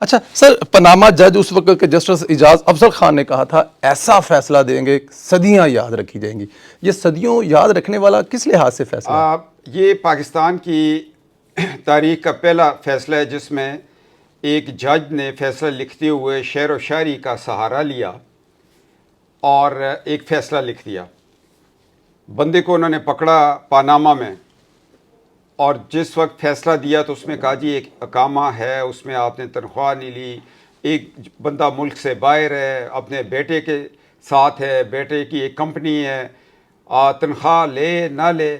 اچھا سر، پاناما جج اس وقت کے جسٹس اعجاز افضل خان نے کہا تھا ایسا فیصلہ دیں گے صدیاں یاد رکھی جائیں گی. یہ صدیوں یاد رکھنے والا کس لحاظ سے فیصلہ ہے؟ یہ پاکستان کی تاریخ کا پہلا فیصلہ ہے جس میں ایک جج نے فیصلہ لکھتے ہوئے شعر و شاعری کا سہارا لیا اور ایک فیصلہ لکھ دیا. بندے کو انہوں نے پکڑا پاناما میں اور جس وقت فیصلہ دیا تو اس میں کہا جی ایک اقامہ ہے، اس میں آپ نے تنخواہ نہیں لی، ایک بندہ ملک سے باہر ہے، اپنے بیٹے کے ساتھ ہے، بیٹے کی ایک کمپنی ہے، تنخواہ لے نہ لے.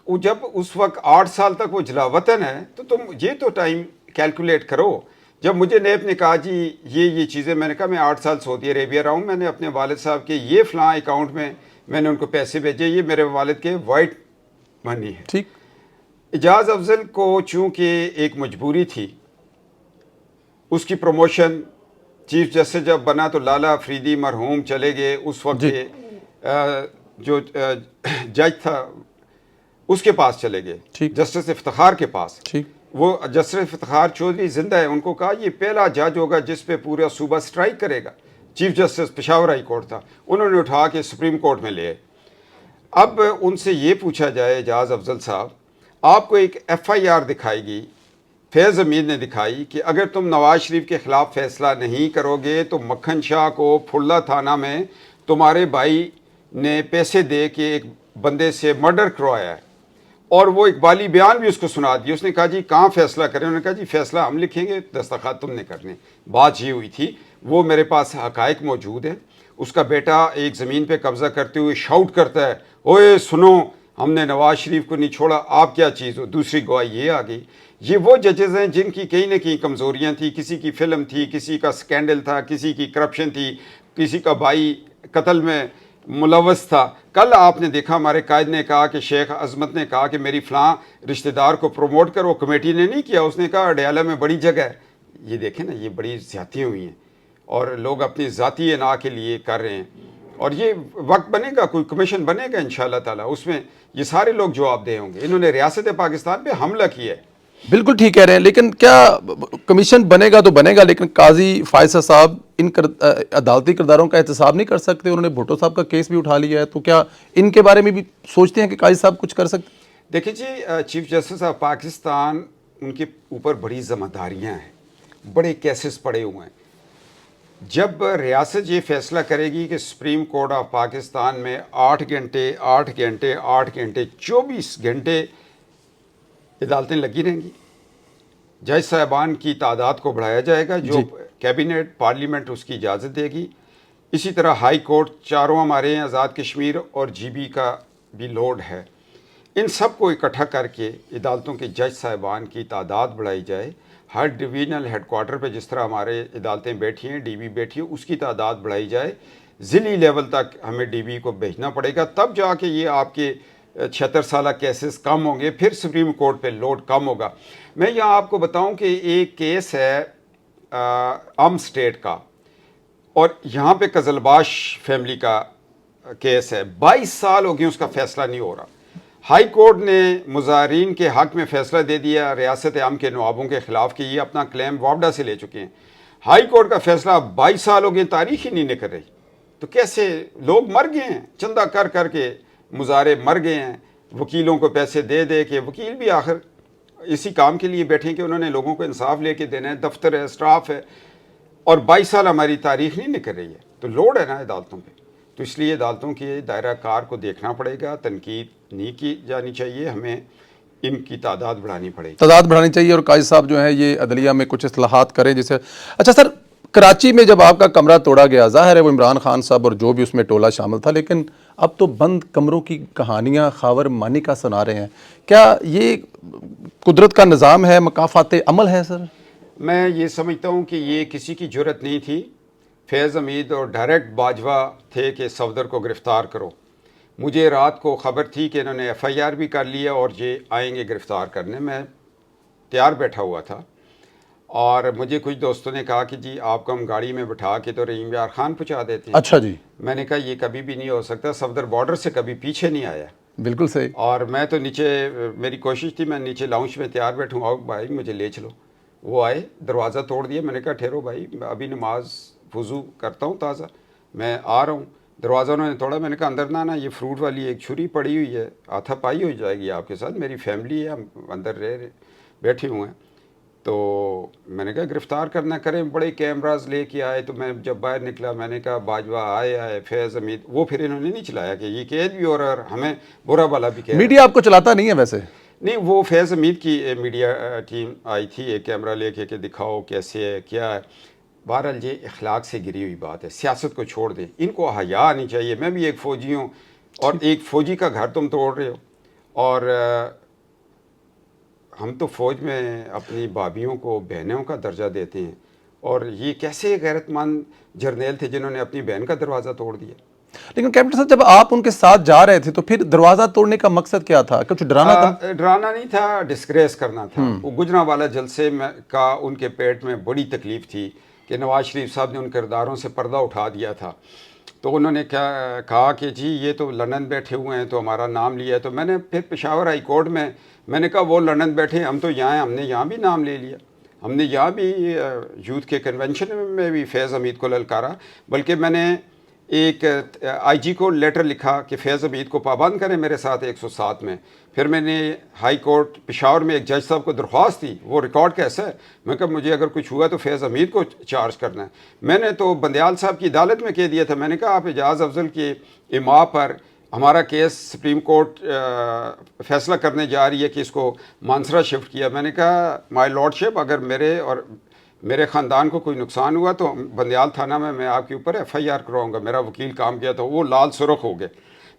وہ جب اس وقت 8 سال تک وہ جلا وطن ہے تو تم یہ تو ٹائم کیلکولیٹ کرو. جب مجھے نیب نے کہا جی یہ چیزیں، میں نے کہا میں 8 سال سعودی عربیہ رہا ہوں، میں نے اپنے والد صاحب کے یہ فلاں اکاؤنٹ میں نے ان کو پیسے بھیجے، یہ میرے والد کے وائٹ منی ہے. ٹھیک. اعجاز افضل کو چونکہ ایک مجبوری تھی، اس کی پروموشن چیف جسٹس جب بنا تو لالا افریدی مرحوم چلے گئے، اس وقت کے جو جج تھا اس کے پاس چلے گئے، جسٹس افتخار کے پاس. وہ جسٹس افتخار چودھری زندہ ہے، ان کو کہا یہ پہلا جج ہوگا جس پہ پورا صوبہ سٹرائک کرے گا. Chief justice Peshawar high court تھا، انہوں نے اٹھا کے سپریم کورٹ میں لے آئے. اب ان سے یہ پوچھا جائے اعجاز افضل صاحب، آپ کو ایک ایف آئی آر دکھائے گی، فیض حمید نے دکھائی کہ اگر تم نواز شریف کے خلاف فیصلہ نہیں کرو گے تو مکھن شاہ کو پھلہ تھانہ میں تمہارے بھائی نے پیسے دے کے ایک بندے سے مرڈر کروایا ہے، اور وہ اقبالی بیان بھی اس کو سنا دی. اس نے کہا جی کہاں فیصلہ کریں؟ انہوں نے کہا جی فیصلہ ہم لکھیں گے، دستخط تم نے کرنے. بات یہ ہوئی تھی، وہ میرے پاس حقائق موجود ہیں. اس کا بیٹا ایک زمین پہ قبضہ کرتے ہوئے شاؤٹ کرتا ہے، اوئے سنو ہم نے نواز شریف کو نہیں چھوڑا، آپ کیا چیز ہو. دوسری گواہی یہ آ گئی. یہ وہ ججز ہیں جن کی کہیں نہ کہیں کمزوریاں تھیں، کسی کی فلم تھی، کسی کا سکینڈل تھا، کسی کی کرپشن تھی، کسی کا بھائی قتل میں ملوث تھا. کل آپ نے دیکھا ہمارے قائد نے کہا کہ شیخ عظمت نے کہا کہ میری فلاں رشتہ دار کو پروموٹ کرو، کمیٹی نے نہیں کیا، اس نے کہا اڈیالہ میں بڑی جگہ ہے. یہ دیکھیں نا، یہ بڑی زیادتیاں ہوئی ہیں اور لوگ اپنی ذاتی انا کے لیے کر رہے ہیں. اور یہ وقت بنے گا، کوئی کمیشن بنے گا انشاءاللہ تعالیٰ، اس میں یہ سارے لوگ جواب دہ ہوں گے. انہوں نے ریاست پاکستان پہ حملہ کیا ہے. بالکل ٹھیک کہہ رہے ہیں، لیکن کیا کمیشن بنے گا تو بنے گا، لیکن قاضی فائصہ صاحب ان عدالتی کرداروں کا احتساب نہیں کر سکتے؟ انہوں نے بھٹو صاحب کا کیس بھی اٹھا لیا ہے، تو کیا ان کے بارے میں بھی سوچتے ہیں کہ قاضی صاحب کچھ کر سکتے؟ دیکھیں جی، چیف جسٹس آف پاکستان، ان کے اوپر بڑی ذمہ داریاں ہیں، بڑے کیسز پڑے ہوئے ہیں. جب ریاست یہ فیصلہ کرے گی کہ سپریم کورٹ آف پاکستان میں 8 گھنٹے 24 گھنٹے عدالتیں لگی رہیں گی، جج صاحبان کی تعداد کو بڑھایا جائے گا، جو کیبنٹ پارلیمنٹ اس کی اجازت دے گی. اسی طرح ہائی کورٹ، چاروں ہمارے ہیں، آزاد کشمیر اور جی بی کا بھی لوڈ ہے. ان سب کو اکٹھا کر کے عدالتوں کے جج صاحبان کی تعداد بڑھائی جائے. ہر ڈویژنل ہیڈ کوارٹر پہ جس طرح ہمارے عدالتیں بیٹھی ہیں، ڈی بی بیٹھی ہے، اس کی تعداد بڑھائی جائے. ضلعی لیول تک ہمیں ڈی بی کو بھیجنا پڑے گا، تب جا کے یہ آپ کے 76 سالہ کیسز کم ہوں گے، پھر سپریم کورٹ پہ لوڈ کم ہوگا. میں یہاں آپ کو بتاؤں کہ ایک کیس ہے اسٹیٹ کا، اور یہاں پہ قزلباش فیملی کا کیس ہے. 22 سال ہو گئے اس کا فیصلہ نہیں ہو رہا. ہائی کورٹ نے مظاہرین کے حق میں فیصلہ دے دیا ریاست عام کے نوابوں کے خلاف کہ یہ اپنا کلیم واپڈا سے لے چکے ہیں. ہائی کورٹ کا فیصلہ 22 سال ہو گئے، تاریخ ہی نہیں نکل رہی. تو کیسے لوگ مر گئے ہیں، چندہ کر کر کے مظاہرے مر گئے ہیں، وکیلوں کو پیسے دے دے کے. وکیل بھی آخر اسی کام کے لیے بیٹھے کہ انہوں نے لوگوں کو انصاف لے کے دینا ہے، دفتر ہے، اسٹاف ہے. اور 22 سال ہماری تاریخ نہیں نکل رہی ہے، تو لوڈ ہے نا عدالتوں پہ. تو اس لیے عدالتوں کے دائرہ کار کو دیکھنا پڑے گا، تنقید نہیں کی جانی چاہیے، ہمیں ان کی تعداد بڑھانی پڑے گی. تعداد بڑھانی چاہیے، اور قاضی صاحب جو ہیں یہ عدلیہ میں کچھ اصلاحات کریں جیسے. اچھا سر، کراچی میں جب آپ کا کمرہ توڑا گیا، ظاہر ہے وہ عمران خان صاحب اور جو بھی اس میں ٹولہ شامل تھا، لیکن اب تو بند کمروں کی کہانیاں خاور مانی کا سنا رہے ہیں. کیا یہ قدرت کا نظام ہے، مکافات عمل ہے سر؟ میں یہ سمجھتا ہوں کہ یہ کسی کی جرت نہیں تھی. فیض حمید اور ڈائریکٹ باجوہ تھے کہ صفدر کو گرفتار کرو. مجھے رات کو خبر تھی کہ انہوں نے ایف آئی آر بھی کر لیا اور یہ آئیں گے گرفتار کرنے. میں تیار بیٹھا ہوا تھا اور مجھے کچھ دوستوں نے کہا کہ جی آپ کو ہم گاڑی میں بٹھا کے تو رحیم یار خان پہنچا دیتے ہیں. اچھا جی. میں نے کہا یہ کبھی بھی نہیں ہو سکتا، صفدر بارڈر سے کبھی پیچھے نہیں آیا. بالکل صحیح. اور میں تو نیچے، میری کوشش تھی میں نیچے لاؤنج میں تیار بیٹھوں، آؤ بھائی مجھے لے چلو. وہ آئے, دروازہ توڑ دیا. میں نے کہا ٹھہرو بھائی, ابھی نماز وضو کرتا ہوں تازہ, میں آ رہا ہوں. دروازہ انہوں نے توڑا. میں نے کہا اندر نہ یہ فروٹ والی ایک چھری پڑی ہوئی ہے, ہاتھا پائی ہو جائے گی آپ کے ساتھ, میری فیملی ہے, ہم اندر بیٹھے ہوئے ہیں. تو میں نے کہا گرفتار کرنا کریں. بڑے کیمراز لے کے آئے. تو میں جب باہر نکلا میں نے کہا باجوہ آئے فیض حمید, وہ پھر انہوں نے نہیں چلایا کہ یہ قید بھی ہو رہا ہے اور ہمیں برا بھلا بھی کہہ رہا ہے. میڈیا آپ کو چلاتا نہیں ہے ویسے؟ نہیں, وہ فیض حمید کی میڈیا ٹیم آئی تھی ایک کیمرہ لے کے کہ دکھاؤ کیسے ہے کیا ہے. بہرحال یہ اخلاق سے گری ہوئی بات ہے, سیاست کو چھوڑ دیں, ان کو حیا آنی چاہیے. میں بھی ایک فوجی ہوں اور ایک فوجی کا گھر تم توڑ رہے ہو, اور ہم تو فوج میں اپنی بھابھیوں کو بہنوں کا درجہ دیتے ہیں, اور یہ کیسے غیرت مند جرنیل تھے جنہوں نے اپنی بہن کا دروازہ توڑ دیا. لیکن کیپٹن صاحب جب آپ ان کے ساتھ جا رہے تھے تو پھر دروازہ توڑنے کا مقصد کیا تھا؟ کچھ ڈرانا تھا؟ ڈرانا نہیں تھا, ڈسکریس کرنا تھا. وہ گجرانوالہ جلسے میں کا ان کے پیٹ میں بڑی تکلیف تھی کہ نواز شریف صاحب نے ان کرداروں سے پردہ اٹھا دیا تھا. تو انہوں نے کیا کہا کہ جی یہ تو لندن بیٹھے ہوئے ہیں تو ہمارا نام لیا ہے. تو میں نے پھر پشاور ہائی کورٹ میں نے کہا وہ لندن بیٹھے ہیں, ہم تو یہاں ہیں, ہم نے یہاں بھی نام لے لیا. ہم نے یہاں بھی یوتھ کے کنونشن میں بھی فیض حمید کو للکارا. بلکہ میں نے ایک آئی جی کو لیٹر لکھا کہ فیض حمید کو پابند کریں میرے ساتھ 107 میں. پھر میں نے ہائی کورٹ پشاور میں ایک جج صاحب کو درخواست دی, وہ ریکارڈ کیسا ہے, میں کہا مجھے اگر کچھ ہوا تو فیض حمید کو چارج کرنا ہے. میں نے تو بندیال صاحب کی عدالت میں کہہ دیا تھا, میں نے کہا آپ اعجاز افضل کی اماء پر ہمارا کیس سپریم کورٹ فیصلہ کرنے جا رہی ہے کہ اس کو مانسرا شفٹ کیا. میں نے کہا مائی لارڈ شپ, اگر میرے اور میرے خاندان کو کوئی نقصان ہوا تو بندیال تھانہ میں آپ کے اوپر ایف آئی آر کراؤں گا. میرا وکیل کام کیا تھا, وہ لال سرخ ہو گئے.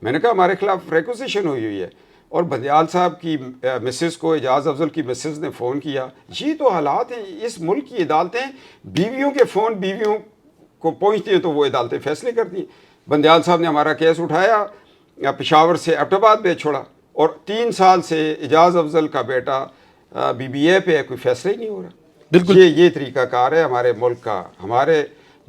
میں نے کہا ہمارے خلاف ریکوزیشن ہوئی ہے. اور بندیال صاحب کی مسز کو, اعجاز افضل کی مسز نے فون کیا. یہ تو حالات ہیں, اس ملک کی عدالتیں بیویوں کے فون بیویوں کو پہنچتی ہیں تو وہ عدالتیں فیصلے کرتی ہیں. بندیال صاحب نے ہمارا کیس اٹھایا, پشاور سے ایبٹ آباد بھیج چھوڑا, اور 3 سال سے اعجاز افضل کا بیٹا بی بی اے پہ کوئی فیصلہ ہی نہیں ہو رہا. بالکل یہ طریقہ کار ہے ہمارے ملک کا. ہمارے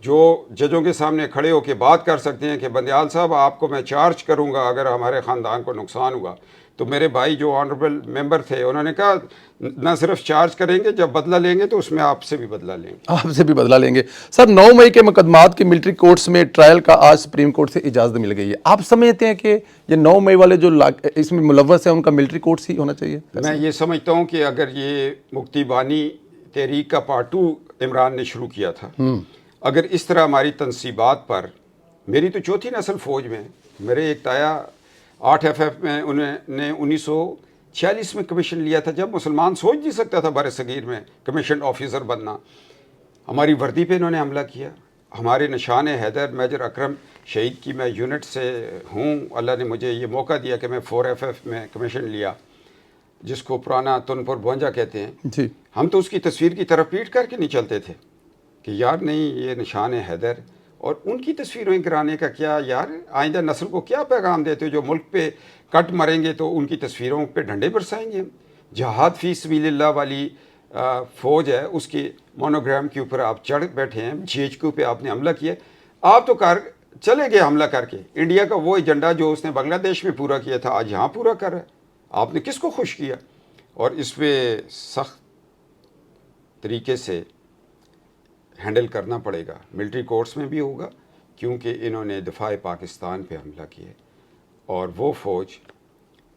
جو ججوں کے سامنے کھڑے ہو کے بات کر سکتے ہیں کہ بندیال صاحب آپ کو میں چارج کروں گا اگر ہمارے خاندان کو نقصان ہوا. تو میرے بھائی جو آنریبل ممبر تھے انہوں نے کہا نہ صرف چارج کریں گے, جب بدلہ لیں گے تو اس میں آپ سے بھی بدلہ لیں گے. آپ سے بھی بدلہ لیں گے. سر 9 مئی کے مقدمات کے ملٹری کورٹس میں ٹرائل کا آج سپریم کورٹ سے اجازت مل گئی ہے. آپ سمجھتے ہیں کہ یہ 9 مئی والے جو اس میں ملوث ہیں ان کا ملٹری کورٹس ہی ہونا چاہیے؟ میں یہ سمجھتا ہوں کہ اگر یہ مکتی بانی تحریک کا پارٹ 2 عمران نے شروع کیا تھا, اگر اس طرح ہماری تنصیبات پر, میری تو چوتھی نسل فوج میں, میرے ایک تایا 8 FF میں انہوں نے 1946 میں کمیشن لیا تھا, جب مسلمان سوچ نہیں سکتا تھا بر صغیر میں کمیشن آفیسر بننا. ہماری وردی پہ انہوں نے حملہ کیا. ہمارے نشان حیدر میجر اکرم شہید کی میں یونٹ سے ہوں, اللہ نے مجھے یہ موقع دیا کہ میں 4 FF میں کمیشن لیا, جس کو پرانا تنپور بونجا کہتے ہیں. جی, ہم تو اس کی تصویر کی طرف پیٹ کر کے نہیں چلتے تھے کہ یار نہیں یہ نشان حیدر, اور ان کی تصویریں گرانے کا کیا یار, آئندہ نسل کو کیا پیغام دیتے ہو؟ جو ملک پہ کٹ مریں گے تو ان کی تصویروں پہ ڈنڈے برسائیں گے. جہاد فی سبیل اللہ والی فوج ہے, اس کی مونوگرام کے اوپر آپ چڑھ بیٹھے ہیں, GHQ پہ آپ نے حملہ کیا. آپ تو چلے گئے حملہ کر کے, انڈیا کا وہ ایجنڈا جو اس نے بنگلہ دیش میں پورا کیا تھا آج یہاں پورا کر رہا ہے. آپ نے کس کو خوش کیا؟ اور اس پہ سخت طریقے سے ہینڈل کرنا پڑے گا. ملٹری کورٹس میں بھی ہوگا کیونکہ انہوں نے دفاع پاکستان پہ حملہ کیا, اور وہ فوج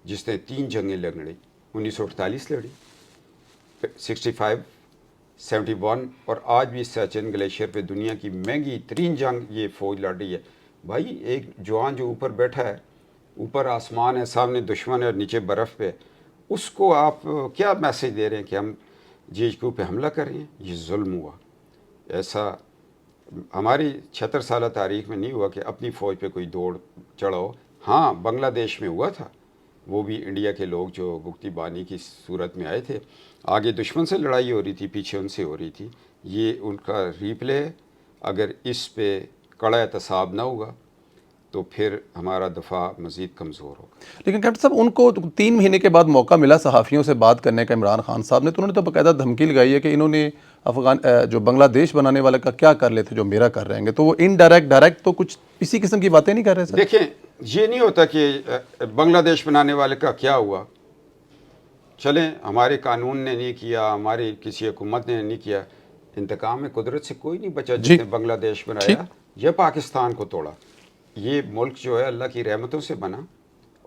جس نے 3 جنگیں لڑی, 1948 لڑی, 65, 71, اور آج بھی سیچن گلیشیئر پہ دنیا کی مہنگی ترین جنگ یہ فوج لڑ رہی ہے. بھائی ایک جوان جو اوپر بیٹھا ہے, اوپر آسمان ہے, سامنے دشمن ہے اور نیچے برف پہ, اس کو آپ کیا میسج دے رہے ہیں کہ ہم GHQ پہ حملہ کر رہے ہیں؟ یہ ظلم ہوا. ایسا ہماری 76 سالہ تاریخ میں نہیں ہوا کہ اپنی فوج پہ کوئی دوڑ چڑھاؤ. ہاں بنگلہ دیش میں ہوا تھا, وہ بھی انڈیا کے لوگ جو مکتی بانی کی صورت میں آئے تھے, آگے دشمن سے لڑائی ہو رہی تھی, پیچھے ان سے ہو رہی تھی. یہ ان کا ریپلے ہے. اگر اس پہ کڑا احتساب نہ ہوگا تو پھر ہمارا دفاع مزید کمزور ہوگا. لیکن کیپٹن صاحب ان کو 3 مہینے کے بعد موقع ملا صحافیوں سے بات کرنے کا عمران خان صاحب نے, تو انہوں نے تو باقاعدہ دھمکی لگائی ہے کہ انہوں نے جو بنگلہ دیش بنانے والے کا کیا کر لیتے جو میرا کر رہے ہیں. تو وہ انڈائریکٹ ڈائریکٹ تو کچھ اسی قسم کی باتیں نہیں کر رہے سر؟ دیکھیں یہ نہیں ہوتا کہ بنگلہ دیش بنانے والے کا کیا ہوا, چلیں ہمارے قانون نے نہیں کیا، ہماری کسی حکومت نے نہیں کیا، انتقام میں قدرت سے کوئی نہیں بچا جس نے بنگلہ دیش بنایا یا پاکستان کو توڑا۔ یہ ملک جو ہے اللہ کی رحمتوں سے بنا،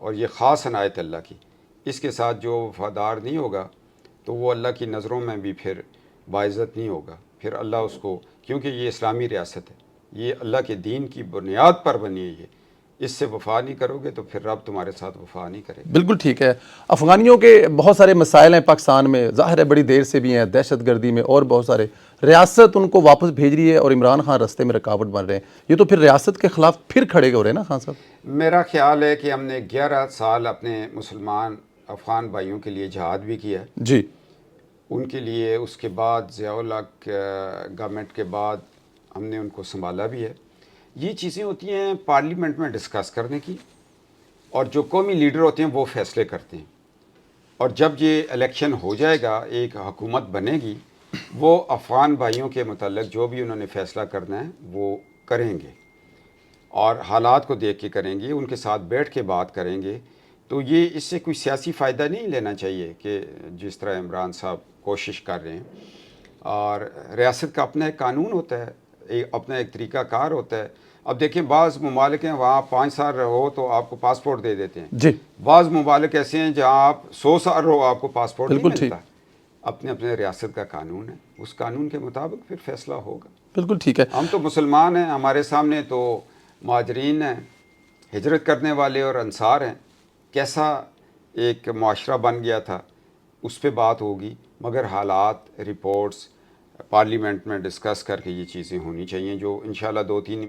اور یہ خاص عنایت اللہ کی، اس کے ساتھ جو وفادار نہیں ہوگا تو وہ اللہ کی نظروں میں بھی پھر باعزت نہیں ہوگا، پھر اللہ اس کو، کیونکہ یہ اسلامی ریاست ہے، یہ اللہ کے دین کی بنیاد پر بنی ہے، یہ اس سے وفا نہیں کرو گے تو پھر رب تمہارے ساتھ وفا نہیں کرے گا۔ بالکل ٹھیک ہے۔ افغانیوں کے بہت سارے مسائل ہیں پاکستان میں، ظاہر ہے بڑی دیر سے بھی ہیں، دہشت گردی میں اور بہت سارے، ریاست ان کو واپس بھیج رہی ہے اور عمران خان رستے میں رکاوٹ بن رہے ہیں، یہ تو پھر ریاست کے خلاف پھر کھڑے ہو رہے ہیں نا خان صاحب؟ میرا خیال ہے کہ ہم نے 11 سال اپنے مسلمان افغان بھائیوں کے لیے جہاد بھی کیا ہے، جی ان کے لیے، اس کے بعد ضیاء الحق گورنمنٹ کے بعد ہم نے ان کو سنبھالا بھی ہے۔ یہ چیزیں ہوتی ہیں پارلیمنٹ میں ڈسکس کرنے کی، اور جو قومی لیڈر ہوتے ہیں وہ فیصلے کرتے ہیں، اور جب یہ الیکشن ہو جائے گا، ایک حکومت بنے گی، وہ افغان بھائیوں کے متعلق جو بھی انہوں نے فیصلہ کرنا ہے وہ کریں گے، اور حالات کو دیکھ کے کریں گے، ان کے ساتھ بیٹھ کے بات کریں گے۔ تو یہ اس سے کوئی سیاسی فائدہ نہیں لینا چاہیے کہ جس طرح عمران صاحب کوشش کر رہے ہیں، اور ریاست کا اپنا ایک قانون ہوتا ہے، اپنا ایک طریقہ کار ہوتا ہے۔ اب دیکھیں بعض ممالک ہیں وہاں 5 سال رہو تو آپ کو پاسپورٹ دے دیتے ہیں، جی بعض ممالک ایسے ہیں جہاں آپ 100 سال رہو آپ کو پاسپورٹ نہیں بالکل ملتا۔ اپنے اپنے ریاست کا قانون ہے، اس قانون کے مطابق پھر فیصلہ ہوگا۔ بالکل ٹھیک ہے۔ ہم تو مسلمان ہیں، ہمارے سامنے تو مہاجرین ہیں، ہجرت کرنے والے اور انصار ہیں، کیسا ایک معاشرہ بن گیا تھا، اس پہ بات ہوگی، مگر حالات، رپورٹس پارلیمنٹ میں ڈسکس کر کے یہ چیزیں ہونی چاہیے، جو انشاءاللہ 2-3